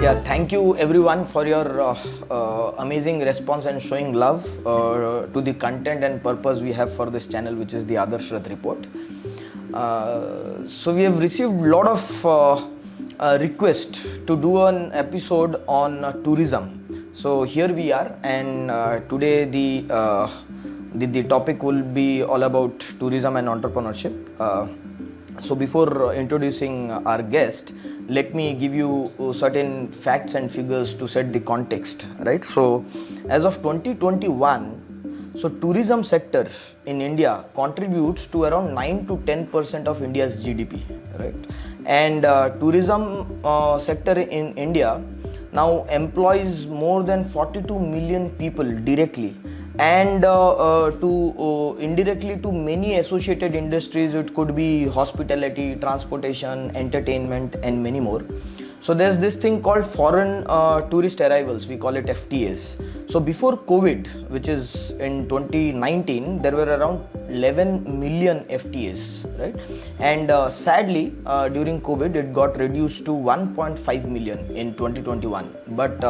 Yeah, thank you everyone for your amazing response and showing love to the content and purpose we have for this channel, which is the Adarsh Rath Report. So we have received a lot of request to do an episode on tourism. So here we are, and today the topic will be all about tourism and entrepreneurship. So before introducing our guest, let me give you certain facts and figures to set the context, right? So as of 2021, so tourism sector in India contributes to around 9 to 10% of India's GDP, right? And tourism sector in India now employs more than 42 million people directly, and indirectly to many associated industries. It could be hospitality, transportation, entertainment, and many more. So there's this thing called foreign tourist arrivals, we call it FTAs. So before COVID, which is in 2019, there were around 11 million FTAs, right? And sadly, during COVID, it got reduced to 1.5 million in 2021. But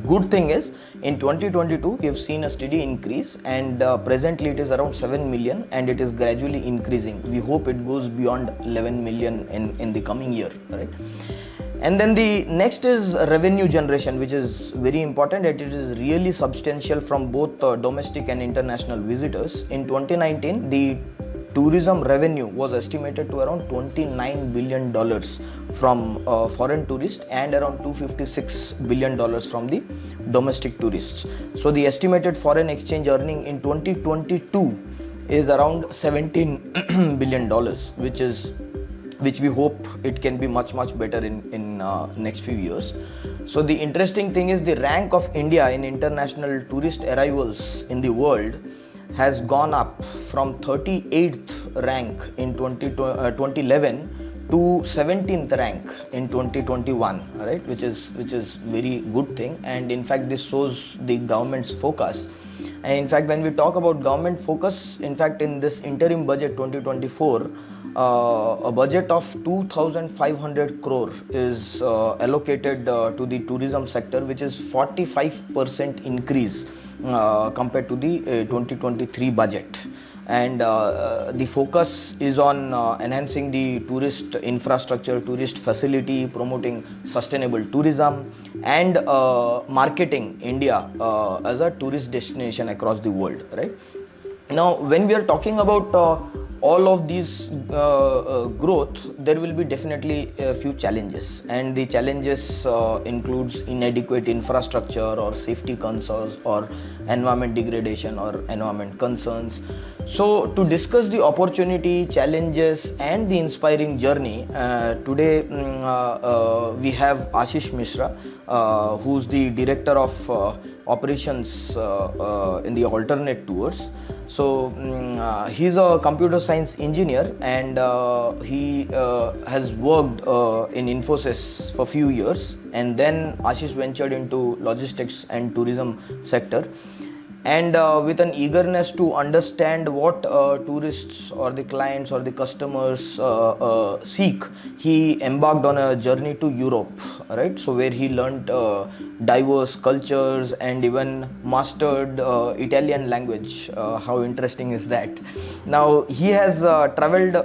good thing is, in 2022 we have seen a steady increase, and presently it is around 7 million, and it is gradually increasing. We hope it goes beyond 11 million in the coming year, right? And then the next is revenue generation, which is very important. It is really substantial from both domestic and international visitors. In 2019, the tourism revenue was estimated to around $29 billion from foreign tourists, and around $256 billion from the domestic tourists. So the estimated foreign exchange earning in 2022 is around $17 billion, which we hope it can be much better in next few years. So the interesting thing is, the rank of India in international tourist arrivals in the world has gone up from 38th rank in 2011 to 17th rank in 2021, right? Which is very good thing, and in fact this shows the government's focus. And in fact, when we talk about government focus, in fact in this interim budget 2024, a budget of 2,500 crore is allocated to the tourism sector, which is 45% increase compared to the 2023 budget. And the focus is on enhancing the tourist infrastructure, tourist facility, promoting sustainable tourism, and marketing India as a tourist destination across the world, right? Now, when we are talking about all of these growth, there will be definitely a few challenges, and the challenges includes inadequate infrastructure, or safety concerns, or environment degradation, or environment concerns. So to discuss the opportunity, challenges, and the inspiring journey, today we have Ashish Mishra, who's the director of operations in the alternate tours. So he's a computer science engineer, and he has worked in Infosys for few years, and then Ashish ventured into logistics and tourism sector. And with an eagerness to understand what tourists or the clients or the customers seek, he embarked on a journey to Europe, right? So where he learned diverse cultures and even mastered Italian language. How interesting is that? Now he has traveled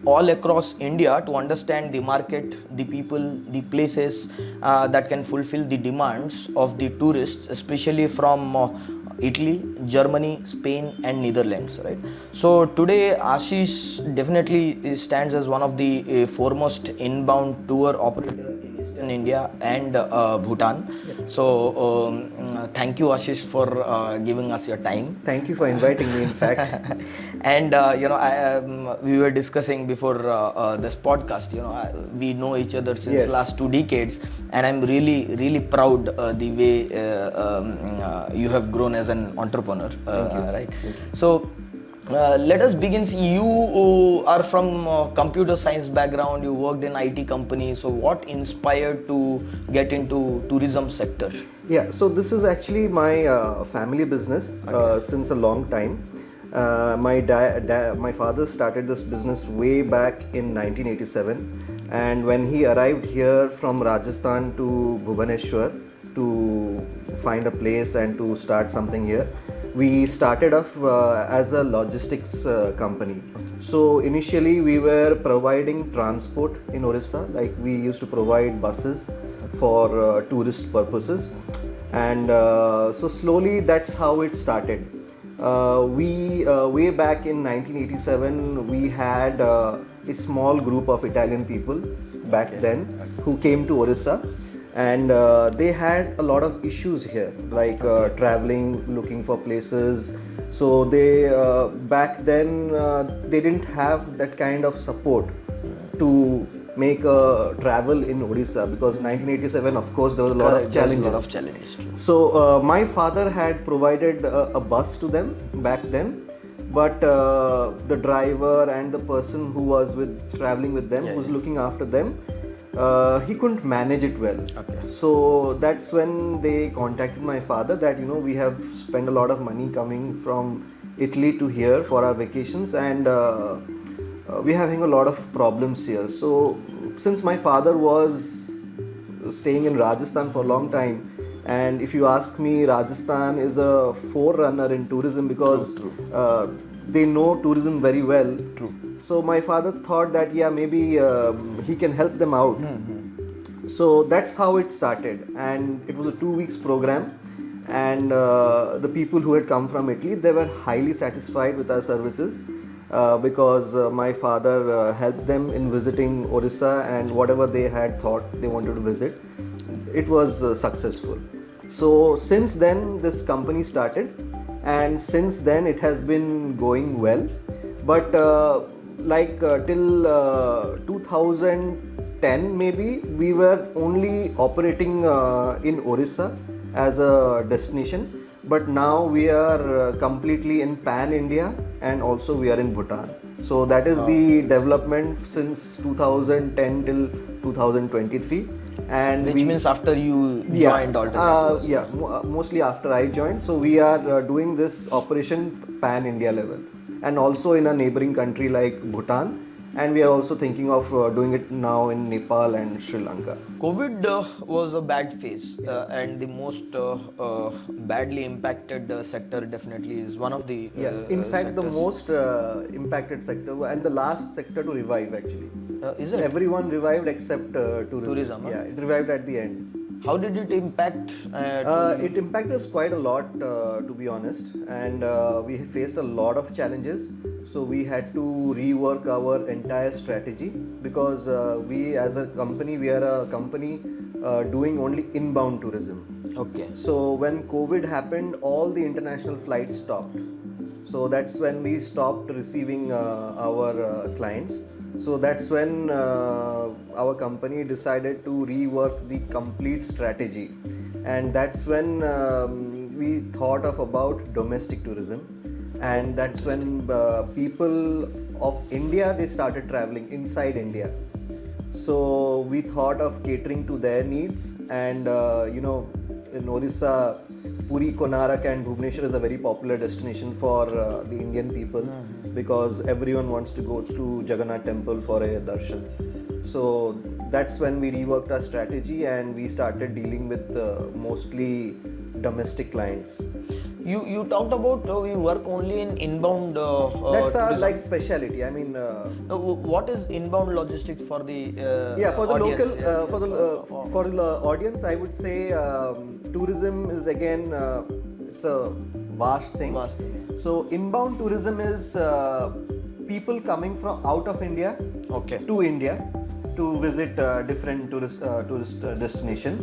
all across India to understand the market, the people, the places that can fulfill the demands of the tourists, especially from Italy, Germany, Spain, and Netherlands, right? So today Ashish definitely stands as one of the foremost inbound tour operator in Eastern India and Bhutan. So thank you, Ashish, for giving us your time. Thank you for inviting me, in fact. And we were discussing before this podcast, we know each other since last 2 decades, and I'm really proud the way you have grown as an entrepreneur, right? So let us begin. You are from computer science background, you worked in IT company. So what inspired to get into tourism sector? Yeah, so this is actually my family business since a long time. My father started this business way back in 1987, And when he arrived here from Rajasthan to Bhubaneswar to find a place and to start something here, we started off as a logistics company. So initially we were providing transport in Odisha, like we used to provide buses for tourist purposes, and so slowly that's how it started. We way back in 1987 we had a small group of Italian people back then who came to Odisha, and they had a lot of issues here, like traveling, looking for places. So they back then they didn't have that kind of support to make a travel in Odisha, because 1987 of course there was a lot of challenges. True. So my father had provided a bus to them back then, but the driver and the person who was traveling with them, who was looking after them, he couldn't manage it well. Okay. So that's when they contacted my father that, you know, we have spent a lot of money coming from Italy to here for our vacations, and we're having a lot of problems here. So since my father was staying in Rajasthan for a long time, and if you ask me, Rajasthan is a forerunner in tourism, because they know tourism very well. True. So my father thought that maybe he can help them out. So that's how it started, and it was a 2 weeks program, and the people who had come from Italy, they were highly satisfied with our services, because my father helped them in visiting Odisha, and whatever they had thought they wanted to visit, it was successful. So since then this company started, and since then it has been going well, but till 2010 maybe we were only operating in Odisha as a destination, but now we are completely in pan India, and also we are in Bhutan. So that is the development since 2010 till 2023. And Which means after you joined Alternative. mostly after I joined. So we are doing this operation pan India level, and also in a neighboring country like Bhutan, and we are also thinking of doing it now in Nepal and Sri Lanka. COVID was a bad phase, and the most badly impacted sector definitely is one of the In fact, the sectors. most impacted sector and the last sector to revive actually. Is it? Everyone revived except tourism. Tourism, huh? Yeah, it revived at the end. How did it impact? It impacted us quite a lot, to be honest, and we faced a lot of challenges. So we had to rework our entire strategy, because we as a company, we are a company doing only inbound tourism. Okay. So when COVID happened, all the international flights stopped. So that's when we stopped receiving our clients. So that's when our company decided to rework the complete strategy, and that's when we thought about domestic tourism, and that's when people of India, they started traveling inside India. So we thought of catering to their needs, and in Odisha, Puri, Konarak and Bhubaneswar is a very popular destination for the Indian people, because everyone wants to go to Jagannath temple for a darshan. So that's when we reworked our strategy, and we started dealing with mostly domestic clients. You talked about we work only in inbound. That's our tourism. speciality. I mean, What is inbound logistics for the for the audience? local for the audience, I would say tourism is again it's a vast thing. Vast thing, So inbound tourism is people coming from out of India Okay. to India to visit different tourist destination.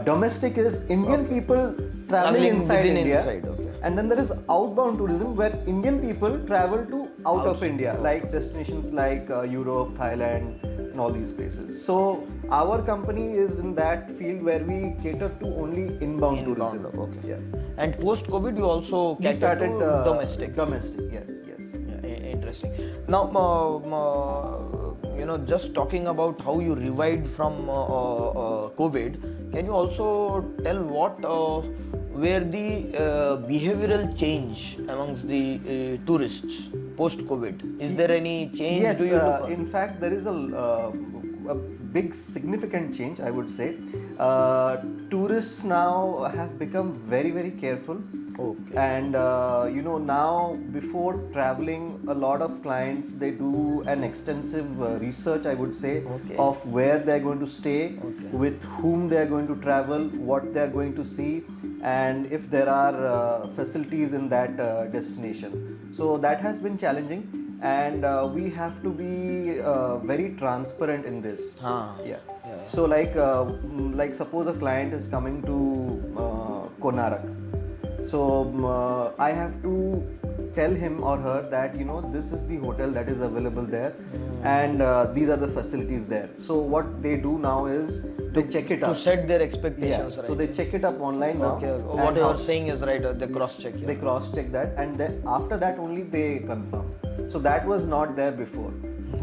Domestic is Indian people traveling inside within India. inside, okay. And then there is outbound tourism, where Indian people travel to out of India, like destinations like Europe, Thailand, and all these places. So our company is in that field where we cater to only inbound tourism. Okay. Yeah. And post COVID, you also We cater started to domestic. Domestic, yes. Yeah, interesting. Now, just talking about how you revived from COVID, can you also tell what were the behavioral change amongst the tourists post COVID? Is there any change? Yes, Do you look in fact, there is a a big significant change, I would say. Tourists now have become very, very careful. Okay. And now before traveling, a lot of clients, they do an extensive research, I would say, Okay. of where they're going to stay, Okay. with whom they're going to travel, what they're going to see, and if there are facilities in that destination. So that has been challenging, and we have to be very transparent in this. Yeah. So like suppose a client is coming to Konark. So I have to tell him or her that this is the hotel that is available there, and these are the facilities there. So what they do now is they check it up to set their expectations, yeah. right? So they check it up online now. Okay. What you are saying is right. They cross check. They cross check that, and then after that only they confirm. So that was not there before.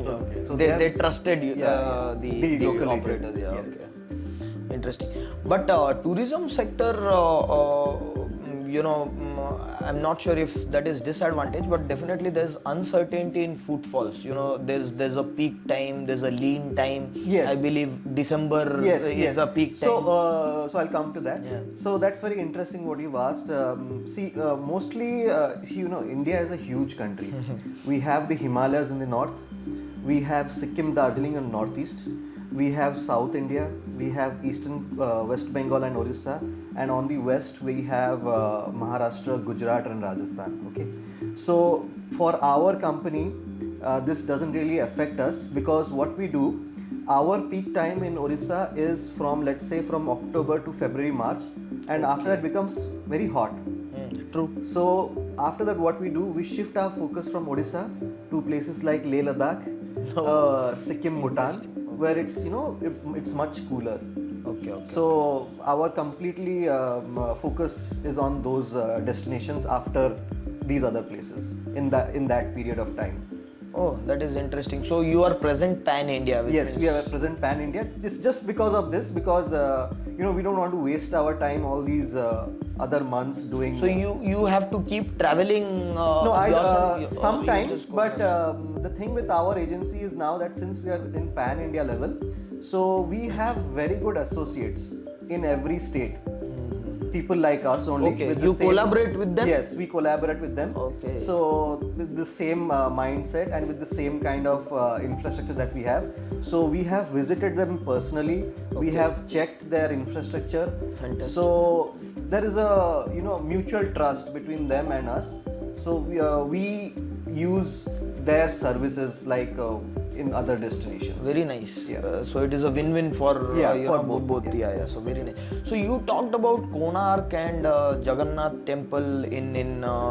Okay. So they trusted you, the local operators. agent. Yeah. Yes. Okay. Interesting. But tourism sector, I'm not sure if that is disadvantage, but definitely there's uncertainty in footfalls. There's a peak time, there's a lean time. Yes. I believe December is a peak time. So I'll come to that. Yeah. So that's very interesting what you've asked. Mostly, India is a huge country. We have the Himalayas in the north. We have Sikkim, Darjeeling in northeast. We have South India, we have Eastern West Bengal and Odisha, and on the west we have Maharashtra, Gujarat and Rajasthan. Okay, so for our company, this doesn't really affect us, because what we do, our peak time in Odisha is from, let's say, from October to February, March, and after that becomes very hot. True. So after that, what we do, we shift our focus from Odisha to places like Leh Ladakh, Sikkim, Bhutan, where it's it's much cooler. Okay. So our completely focus is on those destinations after these other places in that period of time. Oh, that is interesting. So you are present pan India. Yes, we are present pan India. It's just because of this, because we don't want to waste our time all these other months doing. So you have to keep traveling. No, sometimes. But the thing with our agency is now that since we are in pan India level, so we have very good associates in every state. People like us only. Okay, with you the same, collaborate with them? Yes, we collaborate with them. Okay. So with the same mindset and with the same kind of infrastructure that we have. So we have visited them personally. We have checked their infrastructure. Fantastic. So there is a mutual trust between them and us. So we use their services like in other destinations. Very nice. Yeah. So it is a win-win for for both. Yeah. So very nice. So you talked about Konark and Jagannath temple in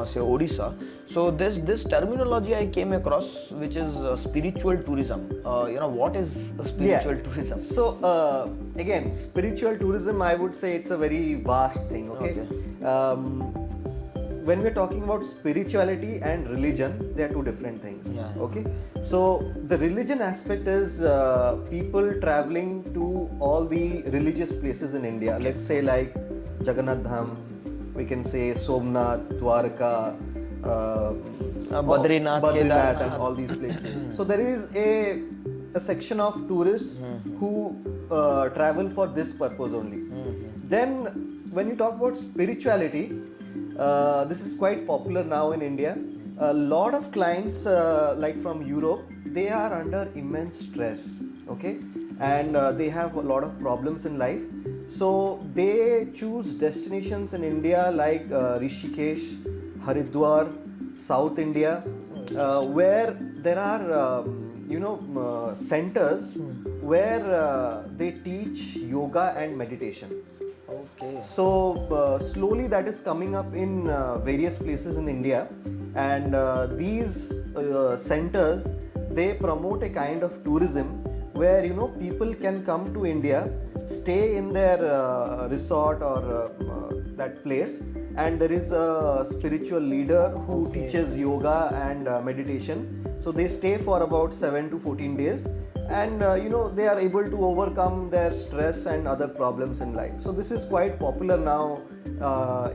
say Odisha. So this terminology I came across, which is spiritual tourism. What is spiritual tourism? So again, spiritual tourism, I would say it's a very vast thing. Okay. When we're talking about spirituality and religion, they are two different things. Yeah. Okay. So the religion aspect is people traveling to all the religious places in India. Let's say like Jagannath Dham, we can say Somnath, Dwarka, Badrinath, and all these places. So there is a section of tourists who travel for this purpose only. Then when you talk about spirituality, this is quite popular now in India. A lot of clients like from Europe, they are under immense stress, okay, and they have a lot of problems in life. So they choose destinations in India like Rishikesh, Haridwar, South India, where there are centers where they teach yoga and meditation. Okay. So slowly that is coming up in various places in India, and these centers, they promote a kind of tourism where people can come to India, stay in their resort or that place, and there is a spiritual leader who teaches yoga and meditation. So they stay for about 7 to 14 days, and they are able to overcome their stress and other problems in life. So this is quite popular now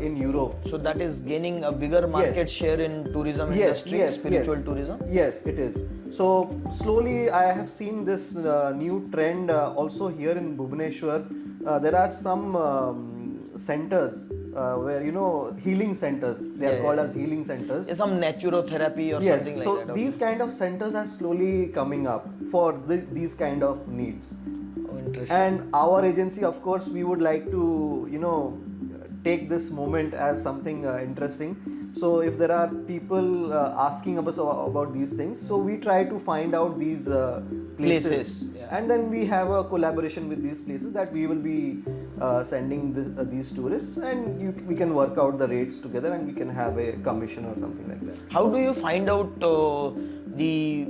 in Europe. So that is gaining a bigger market share in tourism industry, spiritual tourism? Yes, it is. So slowly I have seen this new trend also here in Bhubaneswar. There are some centers where healing centers. They are called as healing centers. Some naturotherapy or something like that. So these kind of centers are slowly coming up for these kind of needs. Oh, interesting. And our agency, of course, we would like to take this moment as something interesting. So if there are people asking about these things, so we try to find out these places. And then we have a collaboration with these places that we will be sending these tourists, and we can work out the rates together, and we can have a commission or something like that. How do you find out the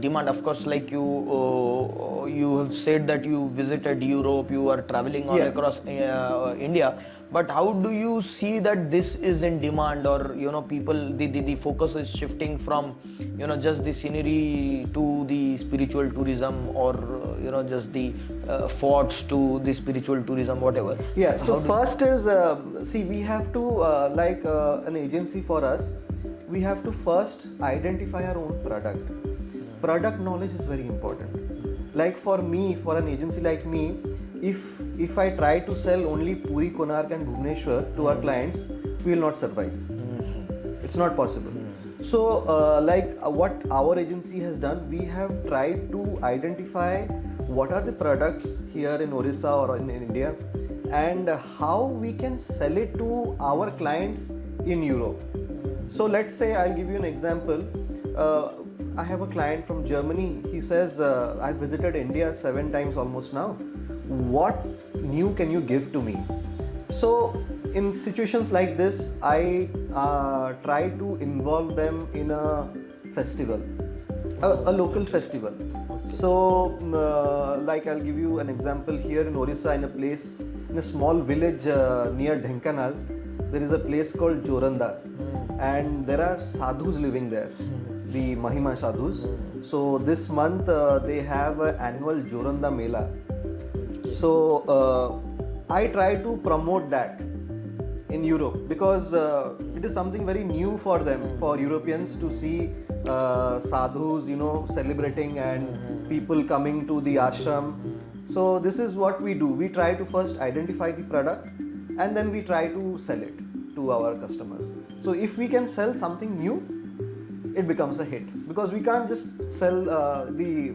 demand? Of course, like you have said that you visited Europe, you are traveling all across India. But how do you see that this is in demand, or people, the focus is shifting from just the scenery to the spiritual tourism, or just the forts to the spiritual tourism, whatever? Yeah. So first is we have to like an agency for us. We have to first identify our own product. Product knowledge is very important. Like for me, for an agency like me, if I try to sell only Puri, Konark and Bhubaneswar to our clients, we will not survive. It's not possible. So what our agency has done, we have tried to identify what are the products here in Odisha or in India, and how we can sell it to our clients in Europe. So let's say, I'll give you an example. I have a client from Germany. He says, I visited India 7 times almost now. What new can you give to me? So in situations like this, I try to involve them in a festival, a local festival. So like I'll give you an example. Here in Odisha, in a small village near Dhenkanal, there is a place called Joranda, and there are sadhus living there, the Mahima sadhus. So this month they have an annual Joranda Mela. So I try to promote that in Europe, because it is something very new for them, for Europeans, to see sadhus, celebrating, and people coming to the ashram. So this is what we do. We try to first identify the product, and then we try to sell it to our customers. So if we can sell something new, it becomes a hit, because we can't just sell the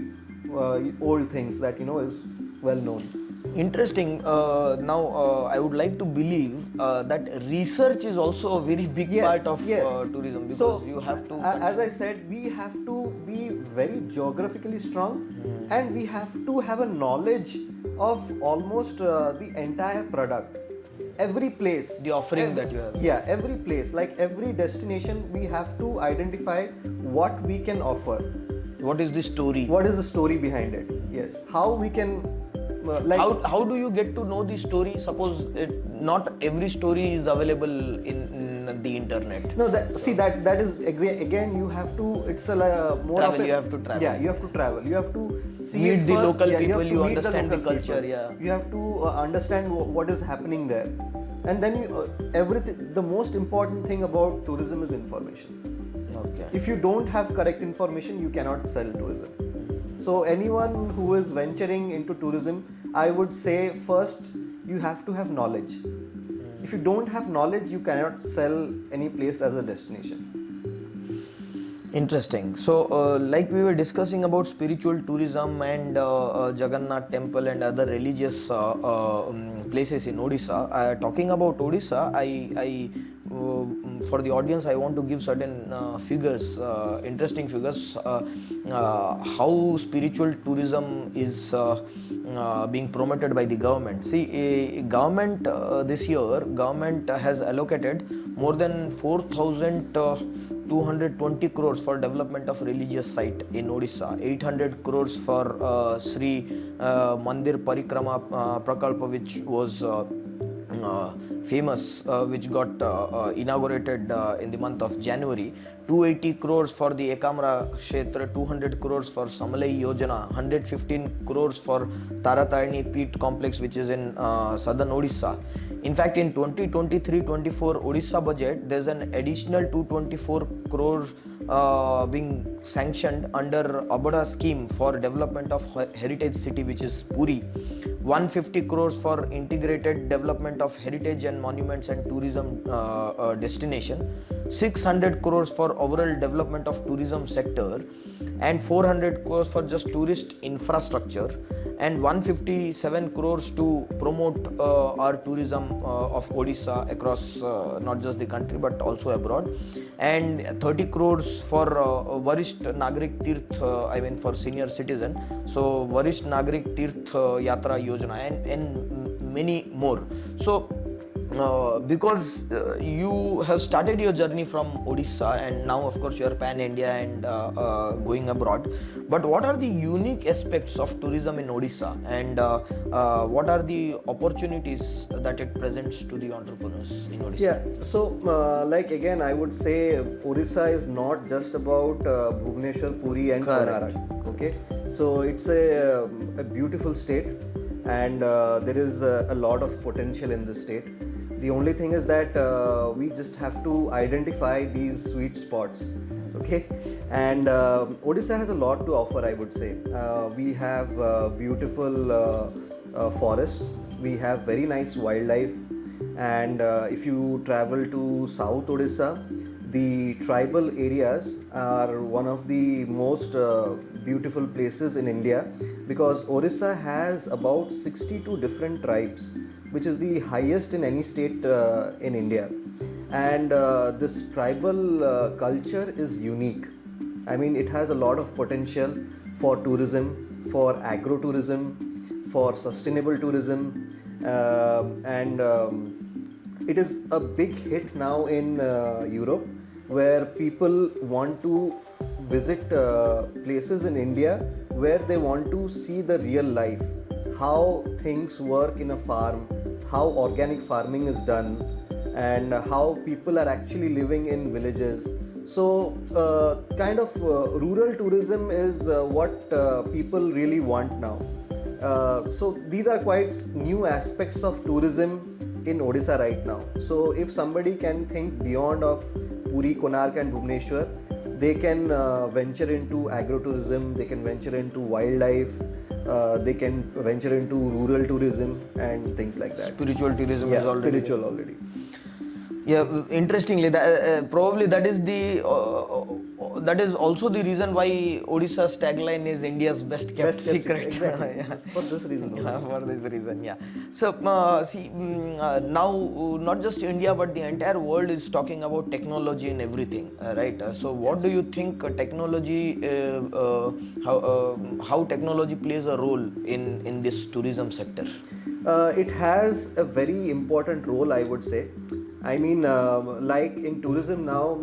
old things that is well known. Interesting. Now I would like to believe that research is also a very big part of tourism, because so, you have to, as I said, we have to be very geographically strong, and we have to have a knowledge of almost the entire product. Every place, the offering that you have. Yeah, every place, like every destination, we have to identify what we can offer. What is the story? What is the story behind it? Yes. How we can how do you get to know the story? Suppose not every story is available in the internet. No, that is again, you have to, it's a more travel. Of a, you have to travel. Yeah, you have to travel. You have to see meet the first. local people. You meet understand the culture. People. Yeah. You have to understand what is happening there, and then everything. The most important thing about tourism is information. Okay. If you don't have correct information, you cannot sell tourism. So anyone who is venturing into tourism, I would say first you have to have knowledge. If you don't have knowledge, you cannot sell any place as a destination. Interesting. So like we were discussing about spiritual tourism and Jagannath temple and other religious places in Odisha. Talking about Odisha, I for the audience, I want to give certain figures, interesting figures, how spiritual tourism is being promoted by the government. See, government this year, government has allocated more than 4,220 crores for development of religious site in Odisha, 800 crores for Sri Mandir Parikrama Prakalpa, which was famous, which got inaugurated in the month of January. 280 crores for the Ekamra Kshetra, 200 crores for Samalai Yojana, 115 crores for Taratarni Peat Complex, which is in southern Odisha. In fact, in 2023-24 Odisha budget, there's an additional 224 crores being sanctioned under Abada scheme for development of heritage city, which is Puri. 150 crores for integrated development of heritage and monuments and tourism destination. 600 crores for overall development of tourism sector, and 400 crores for just tourist infrastructure, and 157 crores to promote our tourism of Odisha across not just the country but also abroad, and 30 crores for Varisht Nagrik Tirth, for senior citizen, so Varisht Nagrik Tirth Yatra Yojana, and many more. So because you have started your journey from Odisha, and now of course you are pan India and going abroad, but what are the unique aspects of tourism in Odisha, and what are the opportunities that it presents to the entrepreneurs in Odisha? Yeah, so like again I would say Odisha is not just about Bhubaneswar, Puri and Correct. Konark. Okay, so it's a beautiful state, and there is a lot of potential in this state. The only thing is that we just have to identify these sweet spots. Okay, and Odisha has a lot to offer, I would say. We have beautiful forests, we have very nice wildlife, and if you travel to South Odisha, the tribal areas are one of the most beautiful places in India, because Odisha has about 62 different tribes, which is the highest in any state in India. And this tribal culture is unique. I mean, it has a lot of potential for tourism, for agro-tourism, for sustainable tourism, and it is a big hit now in Europe, where people want to visit places in India where they want to see the real life, how things work in a farm, how organic farming is done, and how people are actually living in villages. So kind of rural tourism is what people really want now. So these are quite new aspects of tourism in Odisha right now. So if somebody can think beyond of Puri, Konark and Bhubaneswar, they can venture into agro-tourism, they can venture into wildlife, they can venture into rural tourism and things like that. Spiritual tourism is already spiritual already. Yeah, interestingly, probably that is that is also the reason why Odisha's tagline is India's best kept secret. Exactly. Yeah. For this reason. Yeah, for this reason, yeah. So now not just India but the entire world is talking about technology and everything, right? So what do you think technology, how technology plays a role in this tourism sector? It has a very important role, I would say. I mean, like in tourism now,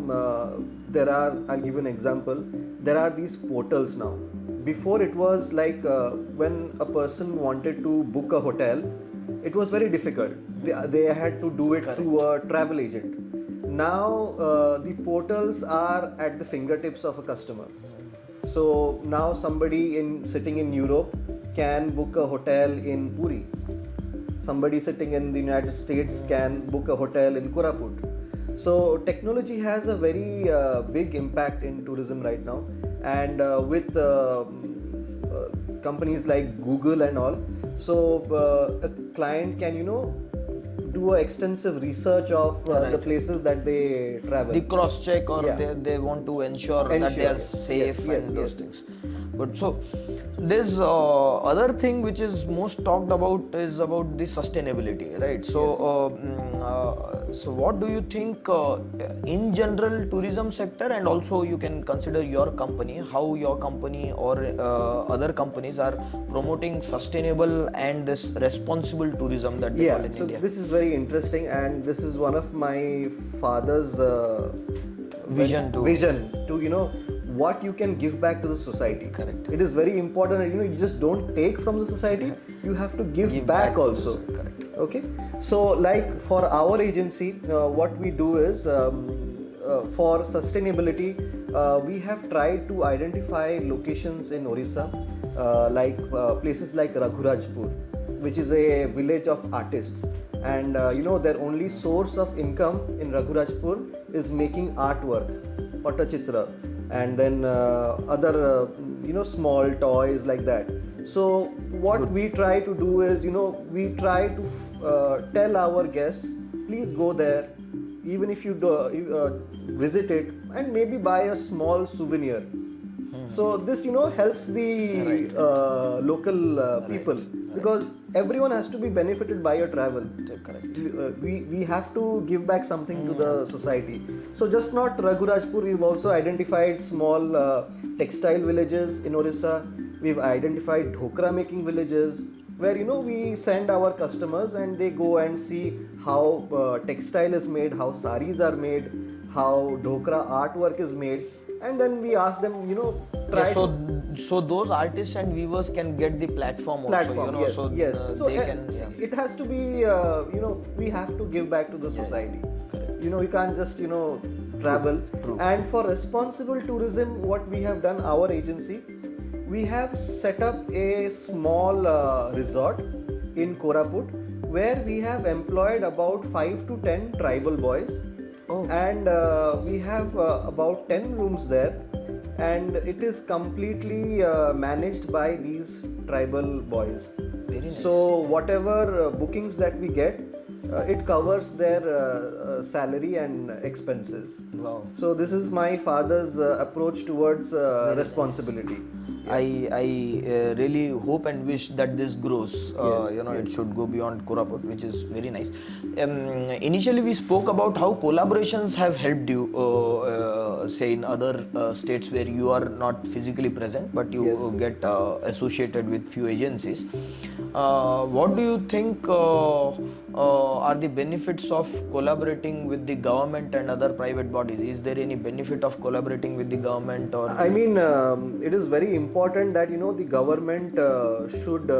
I'll give you an example. There are these portals now. Before it was like when a person wanted to book a hotel, it was very difficult. They had to do it Correct. through a travel agent. Now the portals are at the fingertips of a customer. So now somebody sitting in Europe can book a hotel in Puri. Somebody sitting in the United States can book a hotel in Koraput. So technology has a very big impact in tourism right now, and with companies like Google and all, so a client can do an extensive research of the places that they travel. The cross check, or Yeah. they want to ensure that they are safe and those things. But so this other thing which is most talked about is about the sustainability, right? So so what do you think in general tourism sector, and also you can consider your company, how your company or other companies are promoting sustainable and this responsible tourism that they call in India? This is very interesting, and this is one of my father's Vision to what you can give back to the society. Correct. It is very important that you just don't take from the society, you have to give back also. Correct. Okay, So, like for our agency, what we do is for sustainability, we have tried to identify locations in Odisha, places like Raghurajpur, which is a village of artists. And their only source of income in Raghurajpur is making artwork, Patachitra, and then other small toys like that. So what we try to do is, we try to tell our guests, please go there, even if you visit it, and maybe buy a small souvenir. So this helps the local people, because everyone has to be benefited by your travel. Correct. We have to give back something to the society. So just not Raghurajpur, we've also identified small textile villages in Odisha. We've identified dhokra making villages, where we send our customers and they go and see how textile is made, how saris are made, how dhokra artwork is made, and then we ask them, try so those artists and weavers can get the platform also, yes. So they can. it has to be, we have to give back to the society. Correct. You can't just travel. True. And for responsible tourism, what we have done, our agency, we have set up a small resort in Koraput, where we have employed about 5 to 10 tribal boys. Oh. And we have about 10 rooms there, and it is completely managed by these tribal boys. Very nice. So whatever bookings that we get, it covers their salary and expenses. Wow. So this is my father's approach towards responsibility. I really hope and wish that this grows. Yes. It should go beyond Koraput, which is very nice. Initially, we spoke about how collaborations have helped you, say in other states where you are not physically present, but you Yes. get associated with few agencies. What do you think are the benefits of collaborating with the government and other private bodies? Is there any benefit of collaborating with the government, or? I mean, it is very important that the government should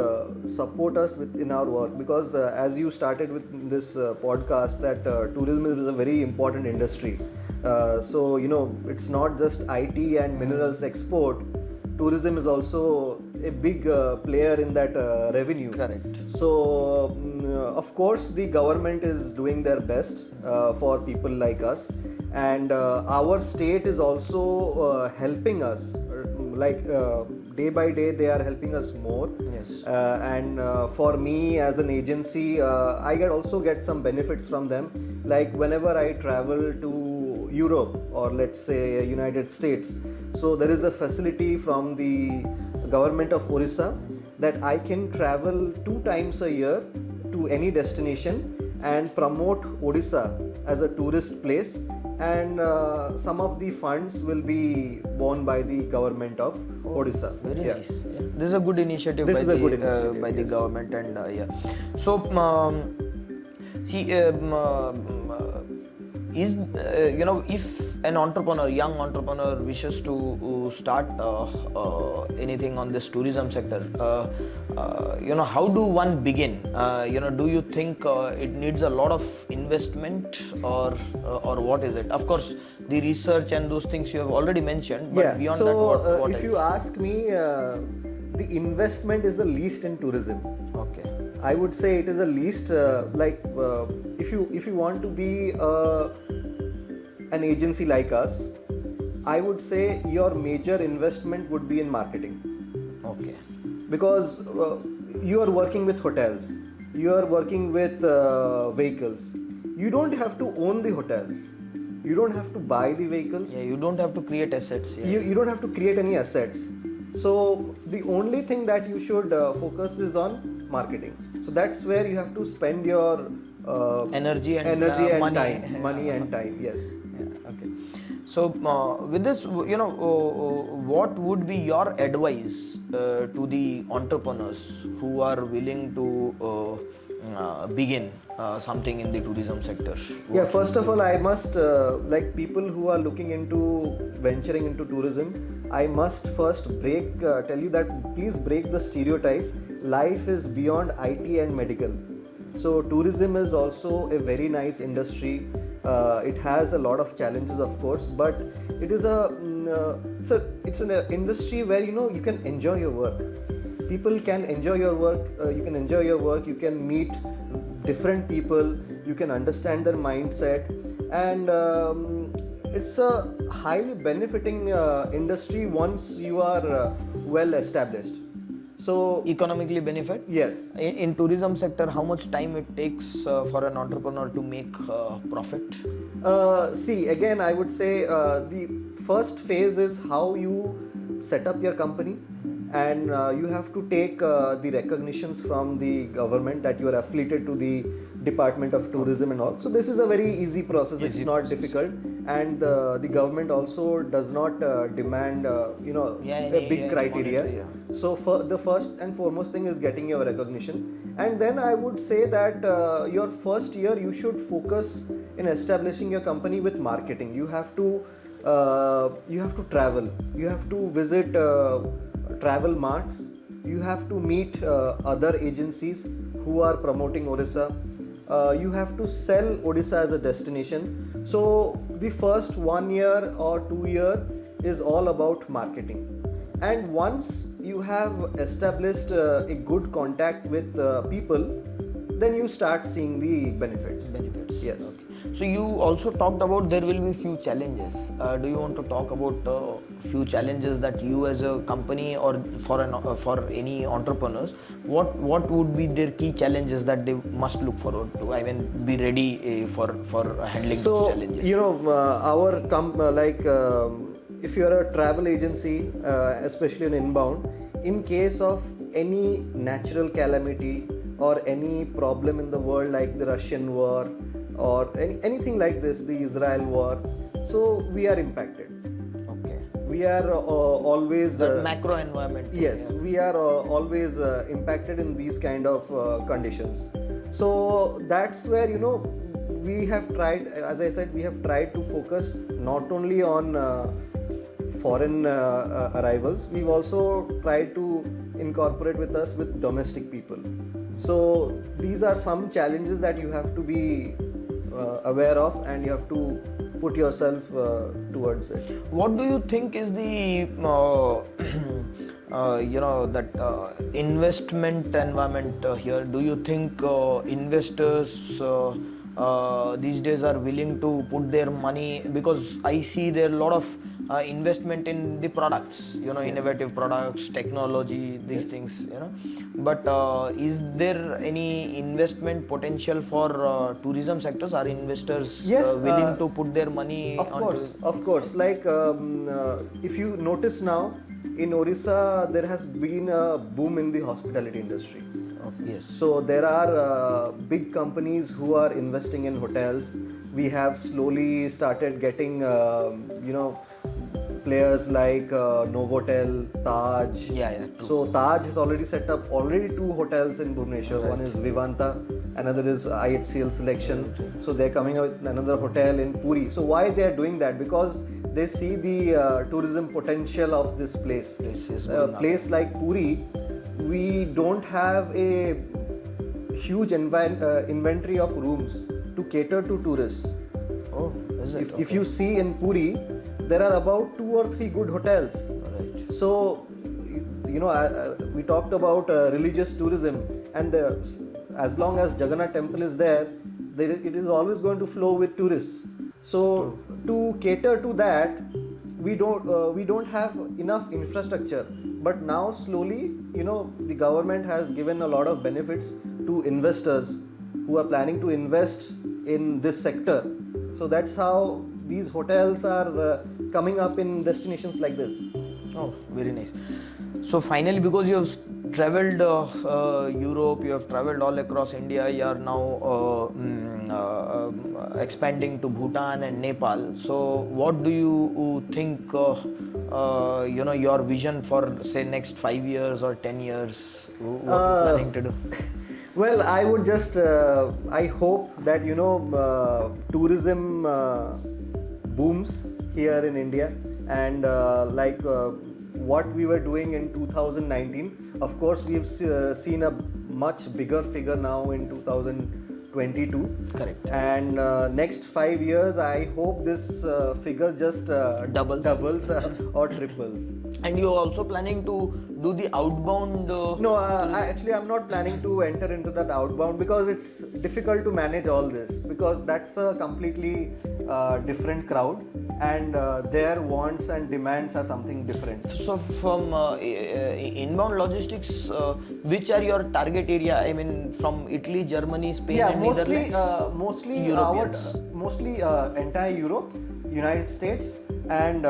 support us in our work, because as you started with this podcast, that tourism is a very important industry. So it's not just IT and minerals export. Tourism is also a big player in that revenue. Correct. So of course the government is doing their best for people like us, and our state is also helping us, day by day they are helping us more. Yes. And for me as an agency, I also get some benefits from them, like whenever I travel to Europe or let's say United States, so there is a facility from the government of Odisha that I can travel 2 times a year to any destination and promote Odisha as a tourist place, and some of the funds will be borne by the government of Odisha. Very nice. Yeah. This is a good initiative This by is a the good initiative, by the yes. government, and So, see, is if an entrepreneur, young entrepreneur, wishes to start anything on this tourism sector, how do one begin? Do you think it needs a lot of investment, or what is it? Of course, the research and those things you have already mentioned, but beyond that, what if else? you ask me, the investment is the least in tourism. Okay. I would say it is the least. If you want to be an agency like us, I would say your major investment would be in marketing, Okay. because you are working with hotels, you are working with vehicles. You don't have to own the hotels, you don't have to buy the vehicles. Yeah, you don't have to create assets. Yeah. You don't have to create any assets. So the only thing that you should focus is on marketing. So that's where you have to spend your Energy and money. time, money and time. Yes. Yeah, okay. So with this, what would be your advice to the entrepreneurs who are willing to begin something in the tourism sector? Yeah, first of all, I must like people who are looking into venturing into tourism, I must first tell you that please break the stereotype. Life is beyond IT and medical. So tourism is also a very nice industry. It has a lot of challenges, of course, but it is it's an industry where you can enjoy your work. People can enjoy your work. You can enjoy your work. You can meet different people. You can understand their mindset, and it's a highly benefiting industry once you are well established. So Economically benefit? yes. In tourism sector, how much time it takes for an entrepreneur to make profit? See, again, I would say the first phase is how you set up your company, and you have to take the recognitions from the government that you are affiliated to the Department of Tourism and all. So this is a very easy process. It's not difficult, and the government also does not demand a big criteria. So for the first and foremost thing is getting your recognition, and then I would say that your first year you should focus in establishing your company with marketing. You have to travel. You have to visit travel marts. You have to meet other agencies who are promoting Odisha. You have to sell Odisha as a destination. So the first 1 year or 2 year is all about marketing. And once you have established a good contact with people, then you start seeing the benefits. Yes. Okay. So you also talked about there will be few challenges. Do you want to talk about few challenges that you as a company or for any entrepreneurs, what would be their key challenges that they must look forward to? I mean, be ready for handling those challenges. If you are a travel agency, especially in inbound, in case of any natural calamity or any problem in the world like the Russian war or anything like this, the Israel war, so we are impacted. Okay. We are always the macro environment. Yes, we are always impacted in these kind of conditions. So that's where we have tried, as I said, we have tried to focus not only on foreign arrivals. We've also tried to incorporate with us with domestic people. So these are some challenges that you have to be aware of, and you have to put yourself towards it. What do you think is the investment environment here? Do you think investors these days are willing to put their money, because I see there are a lot of investment in the products, innovative products, technology, these things, but is there any investment potential for tourism sectors? Are investors willing to put their money? Of course. Like if you notice now, in Odisha there has been a boom in the hospitality industry. Yes. So there are big companies who are investing in hotels. We have slowly started getting players like Novotel, Taj. True. So Taj has already set up 2 hotels in Bhubaneswar. Right. One is Vivanta, another is IHCL Selection. So they're coming out with another hotel in Puri. So why they are doing that? Because they see the tourism potential of this place. A place like Puri, we don't have a huge inventory of rooms to cater to tourists. Oh, is it? If you see in Puri, there are about 2 or 3 good hotels. Right. So, we talked about religious tourism, and as long as Jagannath temple is there, it is always going to flow with tourists. So, to cater to that, we don't have enough infrastructure. But now slowly, the government has given a lot of benefits to investors who are planning to invest in this sector. So that's how these hotels are coming up in destinations like this. Oh, very nice. So finally, because you have traveled Europe, you have traveled all across India, you are now expanding to Bhutan and Nepal. So what do you think your vision for say next 5 years or 10 years? What are you planning to do? Well, I would just I hope that tourism booms here in India, and what we were doing in 2019. Of course, we've seen a much bigger figure now in 2022. Correct. And next 5 years, I hope this figure just doubles or triples. And you're also planning to do the outbound? No, I'm not planning to enter into that outbound because it's difficult to manage all this, because that's a completely different crowd, and their wants and demands are something different. So from inbound logistics, which are your target area? I mean, from Italy, Germany, Spain, Yeah, and Netherlands? mostly Europeans. entire Europe, United States, and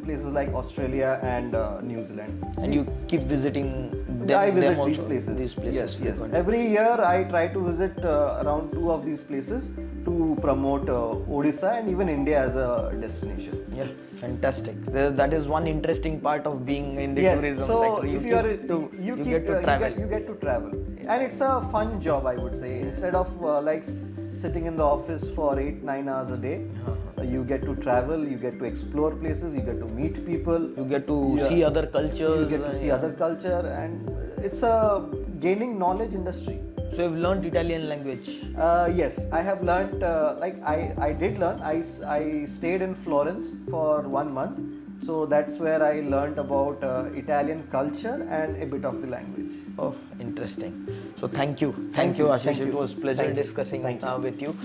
places like Australia and New Zealand. And you keep visiting them, I visit them also, these places. These places Yes. frequently. Every year I try to visit around 2 of these places to promote Odisha and even India as a destination. Yeah, fantastic. That is one interesting part of being in the Yes. tourism So sector. if you get to travel. you get to travel, and it's a fun job, I would say. Instead of sitting in the office for 8-9 hours a day, you get to travel, you get to explore places, you get to meet people, You get to see other cultures. you get to see other culture, and it's a gaining knowledge industry. So you've learned Italian language. Yes, I have learnt. I did learn. I stayed in Florence for 1 month, so that's where I learnt about Italian culture and a bit of the language. Oh, interesting. So thank you, Ashish. Thank you. It was pleasure Thank you. discussing Thank you. with you.